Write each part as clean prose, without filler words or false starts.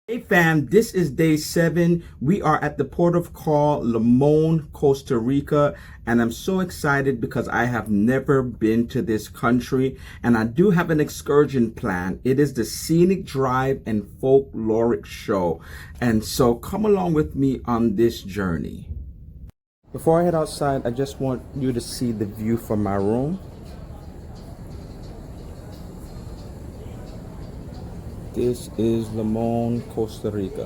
Hey fam, this is day 7. We are at the port of call, Limon, Costa Rica, and I'm so excited because I have never been to this country and I do have an excursion plan. It is the Scenic Drive and Folkloric Show, and so come along with me on this journey. Before I head outside, I just want you to see the view from my room. This is Limon, Costa Rica.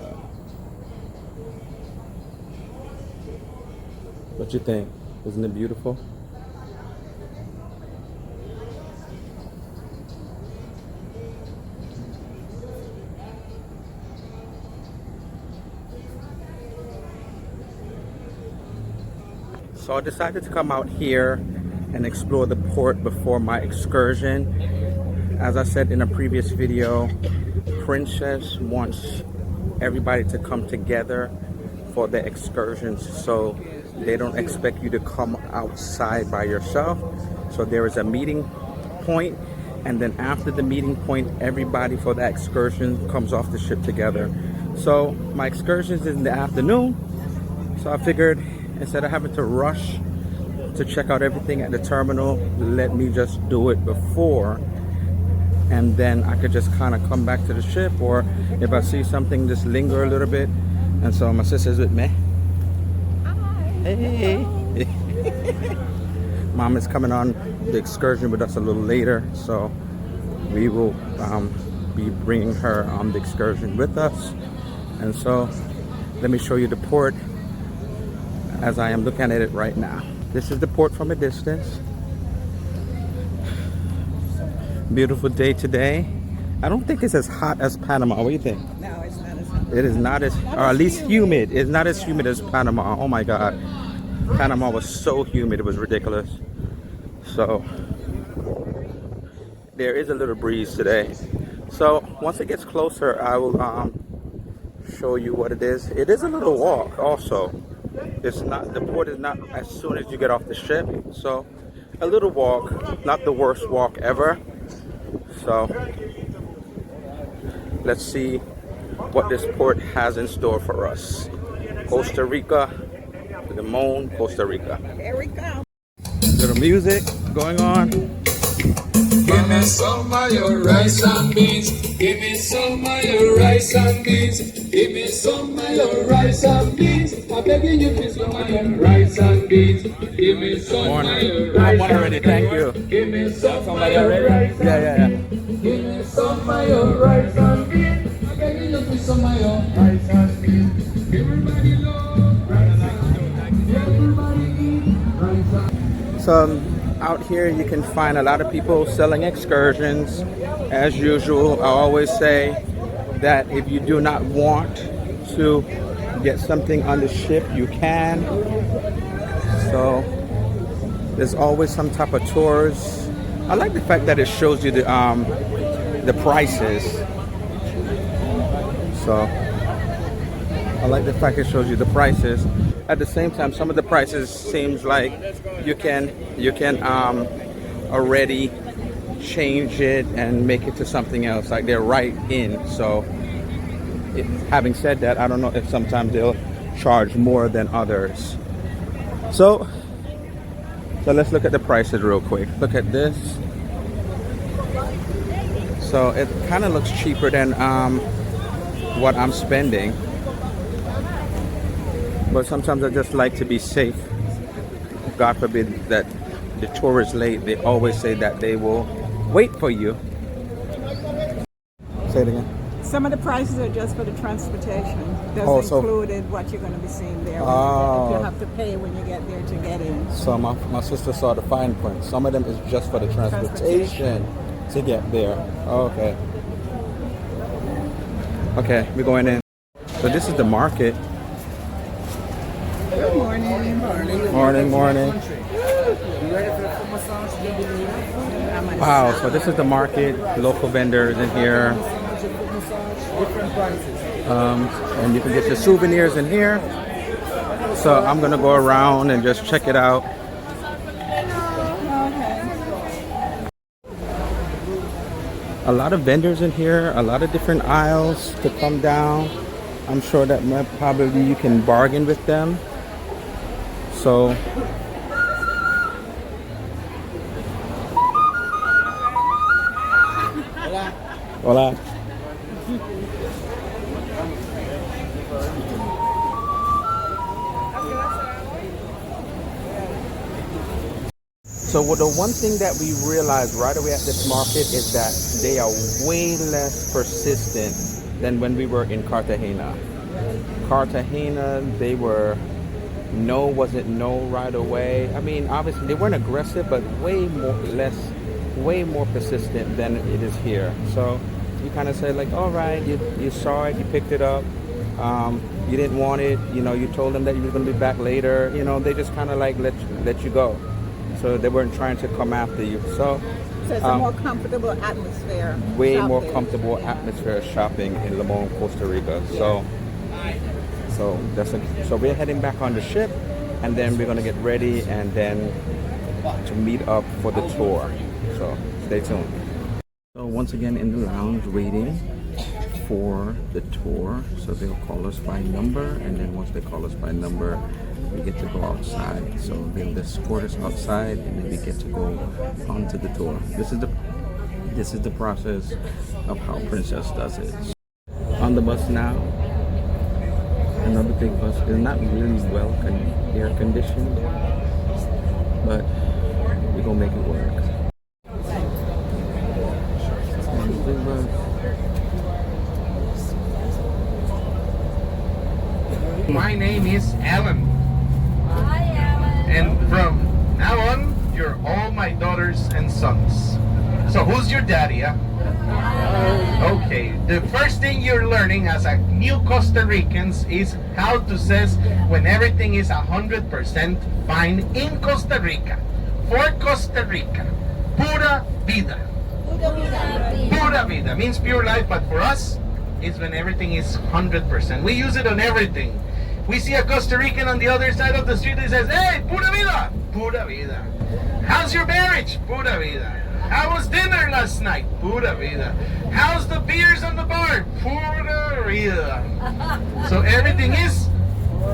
What you think? Isn't it beautiful? So I decided to come out here and explore the port before my excursion. As I said in a previous video, Princess wants everybody to come together for the excursions, so they don't expect you to come outside by yourself. So there is a meeting point, and then after the meeting point, everybody for the excursion comes off the ship together. So my excursion is in the afternoon, so I figured instead of having to rush to check out everything at the terminal, let me just do it before, and then I could just kind of come back to the ship, or if I see something, just linger a little bit. And so my sister's with me. Hi. Hey. Mom is coming on the excursion with us a little later, so we will be bringing her on the excursion with us. And so let me show you the port as I am looking at it right now. This is the port from a distance. Beautiful day today. I don't think it's as hot as Panama. What do you think? No, it's not as hot. It is not as, or at least humid. It's not as humid as Panama. Oh my God. Panama was so humid, it was ridiculous. So there is a little breeze today. So once it gets closer, I will show you what it is. It is a little walk also. It's not, the port is not as soon as you get off the ship. So a little walk, not the worst walk ever. So let's see what this port has in store for us. Costa Rica, Limon, Costa Rica. Here we go. Little music going on. Give me some of your rice and beans. Give me some of your rice and beans. Give me some of your rice and beans. I'm begging you for some of your rice and beans. Give me some of your rice One already, thank you. Give me some of your rice. Yeah. Give me some of your rice and beans. I'm begging you for some of your rice and beans. Everybody love rice and beans. Everybody eat rice and beans. So out here you can find a lot of people selling excursions. As usual, I always say that if you do not want to get something on the ship, you can. So there's always some type of tours. I like the fact that it shows you the prices. So I like the fact it shows you the prices. At the same time, some of the prices seems like you can already change it and make it to something else, like they're right in. So having said that, I don't know if sometimes they'll charge more than others. So let's look at the prices real quick. Look at this. So it kind of looks cheaper than what I'm spending. But sometimes I just like to be safe. God forbid that the tour is late. They always say that they will wait for you. Say it again. Some of the prices are just for the transportation. Doesn't included what you're going to be seeing there. Oh. You have to pay when you get there to get in. So my sister saw the fine print. Some of them is just for the transportation to get there. Okay. Okay, we're going in. So this is the market. Good morning. Morning. Wow, so this is the market, local vendors in here. And you can get your souvenirs in here. So I'm gonna go around and just check it out. a lot of vendors in here, a lot of different aisles to come down. I'm sure that probably you can bargain with them. So hola. So the one thing that we realized right away at this market is that they are way less persistent than when we were in Cartagena. Cartagena, they were no wasn't no right away. I mean, obviously they weren't aggressive, but way more persistent than it is here. So you kind of say like, all right, you saw it, you picked it up, you didn't want it, you know, you told them that you were going to be back later, you know, they just kind of like let you go. So they weren't trying to come after you. So it's a more comfortable atmosphere. Way more comfortable atmosphere shopping in Limon, Costa Rica. Yeah. So we're heading back on the ship, and then we're gonna get ready and then to meet up for the tour. So stay tuned. So once again in the lounge waiting for the tour. So they'll call us by number, and then once they call us by number, we get to go outside. So they'll escort us outside, and then we get to go onto the tour. This is the process of how Princess does it. On the bus now. Another big bus. It's not really well air conditioned, but we're gonna make it work. Big bus. My name is Alan. Hi, Alan. And from now on, you're all my daughters and sons. So who's your daddy, huh? Okay, the first thing you're learning as a new Costa Ricans is how to say when everything is 100% fine in Costa Rica. For Costa Rica, pura vida. Pura vida means pure life, but for us, it's when everything is 100%. We use it on everything. We see a Costa Rican on the other side of the street that says, hey, pura vida, pura vida. How's your marriage? Pura vida. How was dinner last night? Pura vida. How's the beers on the bar? Pura vida. So everything is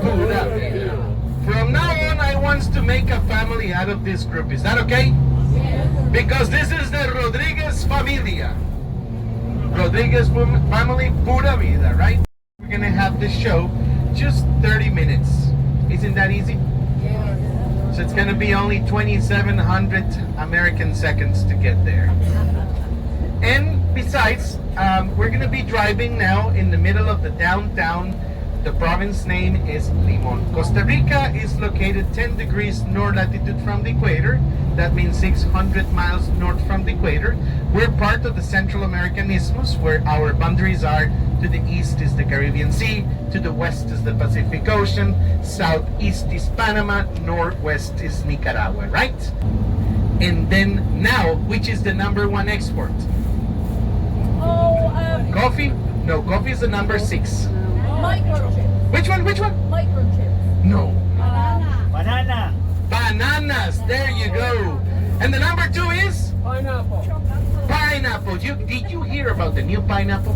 pura vida. From now on, I want to make a family out of this group. Is that okay? Because this is the Rodriguez familia. Rodriguez family, pura vida, right? We're gonna have this show just 30 minutes. Isn't that easy? So it's gonna be only 2,700 American seconds to get there. And besides, we're gonna be driving now in the middle of the downtown. The province name is Limon. Costa Rica is located 10 degrees north latitude from the equator. That means 600 miles north from the equator. We're part of the Central American Isthmus, where our boundaries are. To the east is the Caribbean Sea, to the west is the Pacific Ocean, southeast is Panama, northwest is Nicaragua, right? And then now, which is the #1 export? Coffee? No, coffee is the number 6. Microchip. Which one? Microchip. No. Banana. Bananas, there you go. And the #2 is? Pineapple. Did you hear about the new pineapple?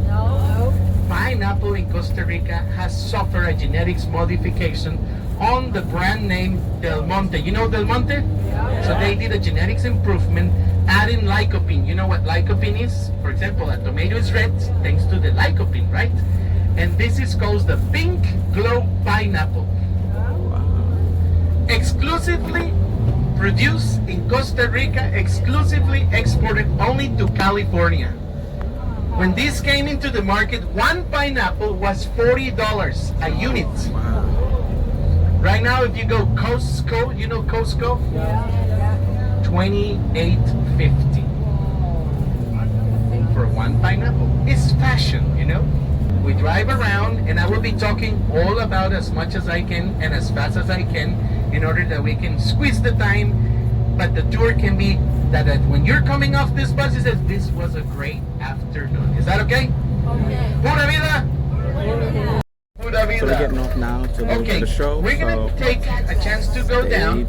No. Pineapple in Costa Rica has suffered a genetics modification on the brand name Del Monte. You know Del Monte? Yeah. So they did a genetics improvement, adding lycopene. You know what lycopene is? For example, a tomato is red thanks to the lycopene, right? And this is called the Pink Glow Pineapple. Exclusively produced in Costa Rica, exclusively exported only to California. When this came into the market, one pineapple was $40 a unit. Right now, if you go Costco, you know Costco? $28.50 for one pineapple. It's fashion, you know? We drive around, and I will be talking all about as much as I can and as fast as I can in order that we can squeeze the time, but the tour can be that when you're coming off this bus, it says, this was a great afternoon. Is that okay? Okay. Pura vida? Pura vida. So we're getting off now to go to the show. We're going to take a chance to go down.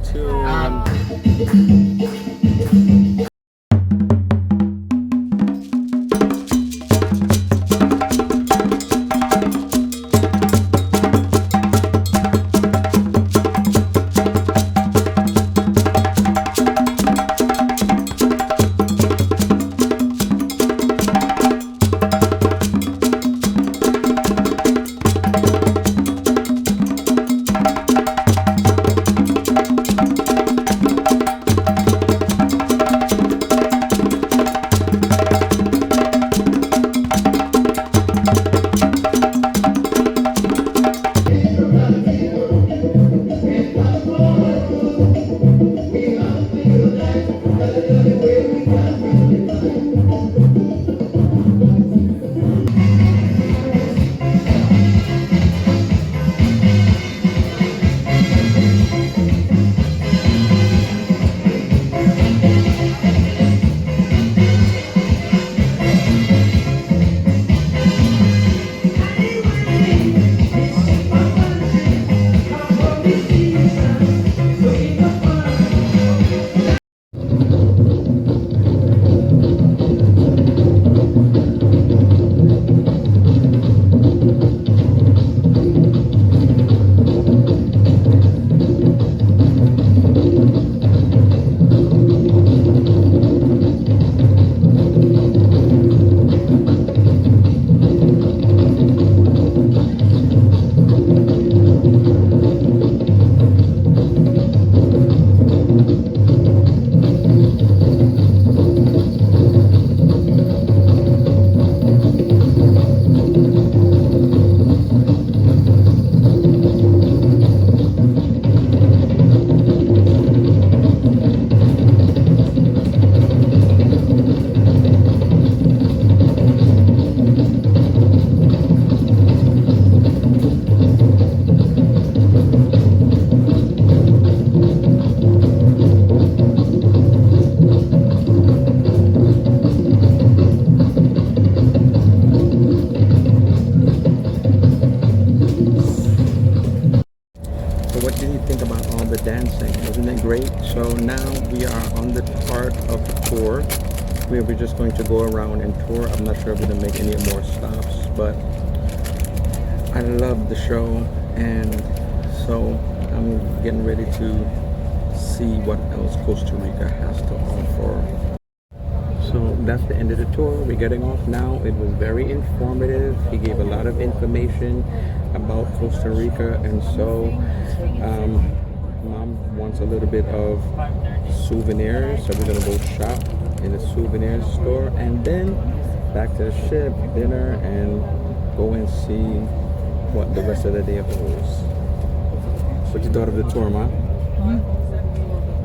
We're just going to go around and tour. I'm not sure if we're gonna make any more stops, but I love the show, and so I'm getting ready to see what else Costa Rica has to offer. So that's the end of the tour. We're getting off now. It was very informative. He gave a lot of information about Costa Rica, and so Mom wants a little bit of souvenirs, so we're gonna go shop in a souvenir store, and then back to the ship, dinner, and go and see what the rest of the day holds. What you thought of the tour, Ma?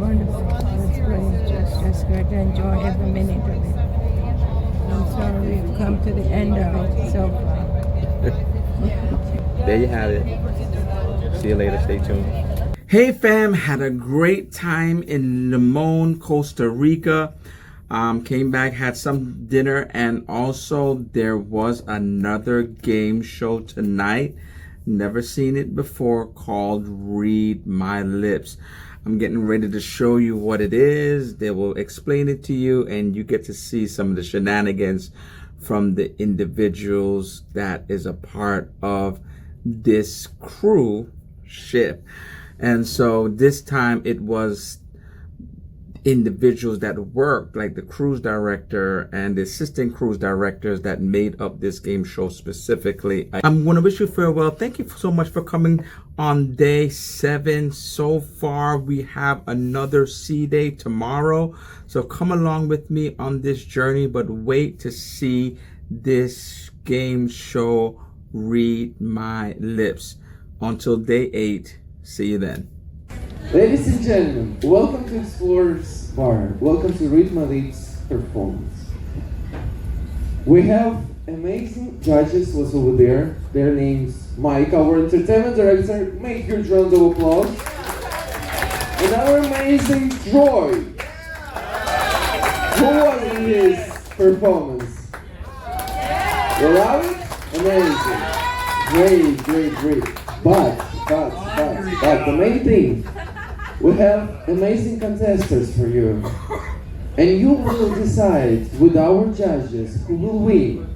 Wonderful. It's great. Just good to enjoy every minute of it. I'm sorry we've come to the end of it so far. There you have it. See you later. Stay tuned. Hey fam, had a great time in Limon, Costa Rica. Came back, had some dinner, and also there was another game show tonight. Never seen it before, called Read My Lips. I'm getting ready to show you what it is. They will explain it to you, and you get to see some of the shenanigans from the individuals that is a part of this cruise ship. And so this time it was individuals that worked, like the cruise director and the assistant cruise directors, that made up this game show specifically. I'm going to wish you farewell. Thank you so much for coming on day 7. So far, we have another sea day tomorrow. So come along with me on this journey, but wait to see this game show, Read My Lips. Until day 8, see you then. Ladies and gentlemen, welcome to Explorers Bar. Welcome to Read My Lips performance. We have amazing judges was over there. Their names Mike, our entertainment director. Make your round of applause. And our amazing Troy. Who was in his performance? You love it? Amazing. Great. But the main thing, we have amazing contestants for you. And you will decide with our judges who will win.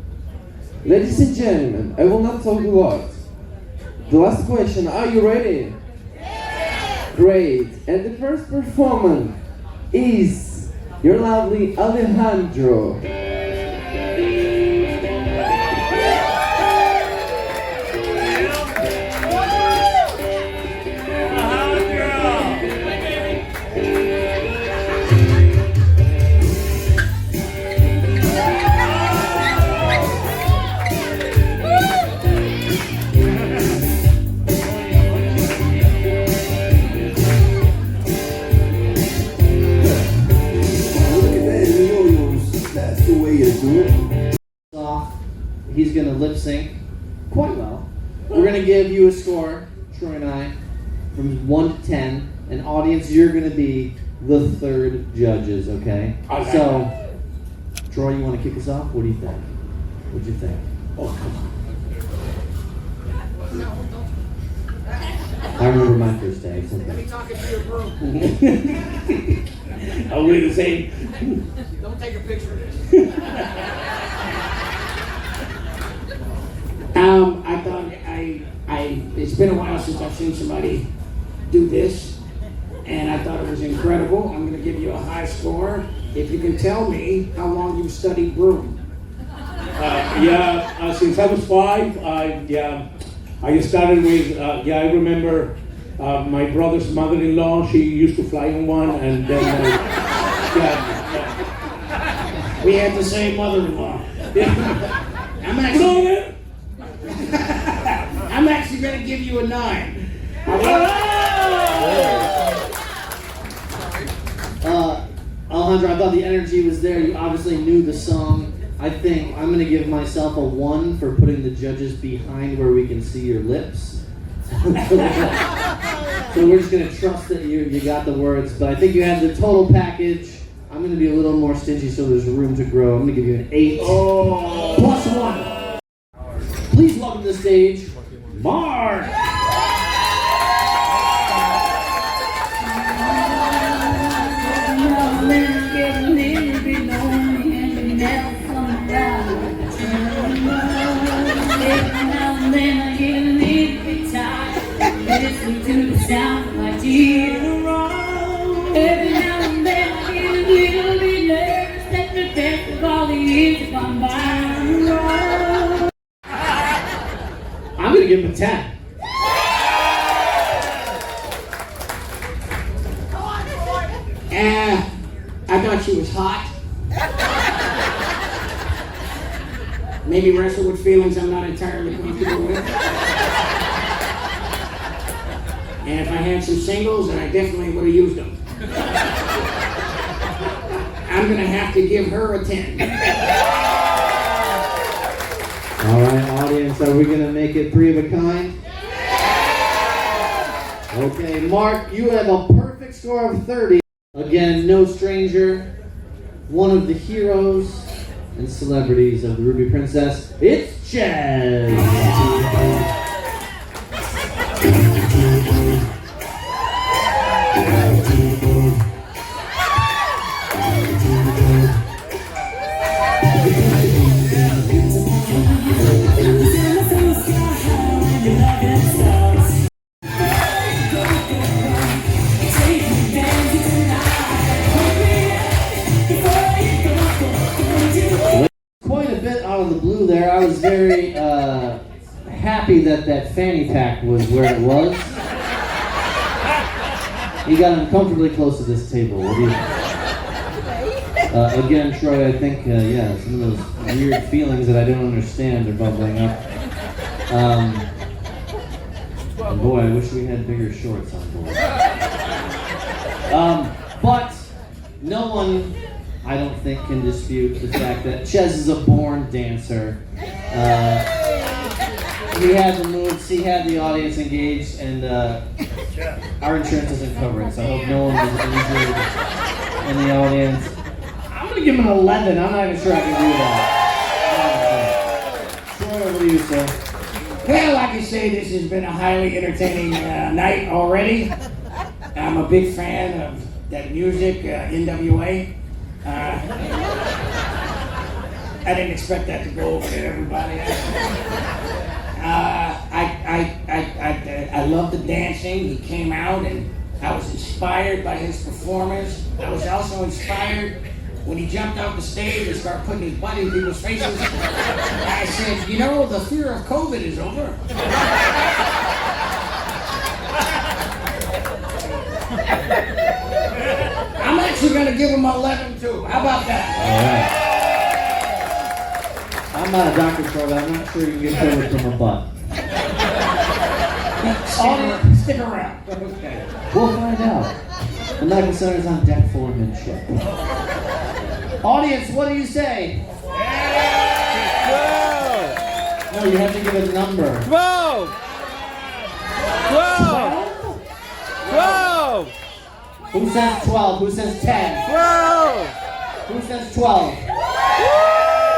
Ladies and gentlemen, I will not talk a lot. The last question, are you ready? Yeah. Great. And the first performance is your lovely Alejandro. He's going to lip sync quite well. We're going to give you a score, Troy and I, from 1 to 10. And audience, you're going to be the third judges, okay? So, Troy, you want to kick us off? What do you think? What'd you think? Oh, come on. I remember my first day. Let me talk to your broom. I'll do the same. Don't take a picture of this. I thought it's been a while since I've seen somebody do this, and I thought it was incredible. I'm going to give you a high score if you can tell me how long you've studied broom. Since I was 5, I started with, I remember my brother's mother-in-law, she used to fly on one, and then, We had the same mother-in-law. I'm actually going to give you a 9. Alejandro, I thought the energy was there. You obviously knew the song. I think I'm going to give myself a 1 for putting the judges behind where we can see your lips. So we're just going to trust that you got the words. But I think you had the total package. I'm going to be a little more stingy so there's room to grow. I'm going to give you an 8 plus 1. Please welcome to the stage, Mark. Getting a little bit lonely. listen to the sound of my tears. Every now and then I get a little bit nervous that the best of all the years have gone by. I'm gonna give him a 10. I thought she was hot. Maybe wrestle with feelings I'm not entirely comfortable with. And if I had some singles, then I definitely would have used them. I'm gonna have to give her a 10. All right, audience, are we gonna make it 3 of a kind? Okay, Mark, you have a perfect score of 30. Again, no stranger, one of the heroes and celebrities of the Ruby Princess. It's Chaz. Quite a bit out of the blue there. I was very happy that that fanny pack was where it was. You got uncomfortably close to this table. What do you think? Again, Troy, I think, yeah, some of those weird feelings that I don't understand are bubbling up. And boy, I wish we had bigger shorts on board. But no one, I don't think, can dispute the fact that Chaz is a born dancer. He had the moves, he had the audience engaged, and our insurance doesn't cover it, so I hope no one was injured in the audience. I'm going to give him an 11. I'm not even sure I can do that. Troy, over to you, sir. Well, like you say, this has been a highly entertaining night already. I'm a big fan of that music, NWA. I didn't expect that to go over to everybody. I love the dancing. He came out and I was inspired by his performance. I was also inspired when he jumped off the stage and started putting his butt in people's faces. I said, you know, the fear of COVID is over. I'm actually going to give him 11 too. How about that? All right. I'm not a doctor, Troy, but I'm not sure you can get COVID from a butt. Stick around. Okay. We'll find out. The medical center's on deck 4 midship. Audience, what do you say? 12! No, you have to give a number. 12! 12! 12! Who says 12? Who says 10? 12! Who says 12?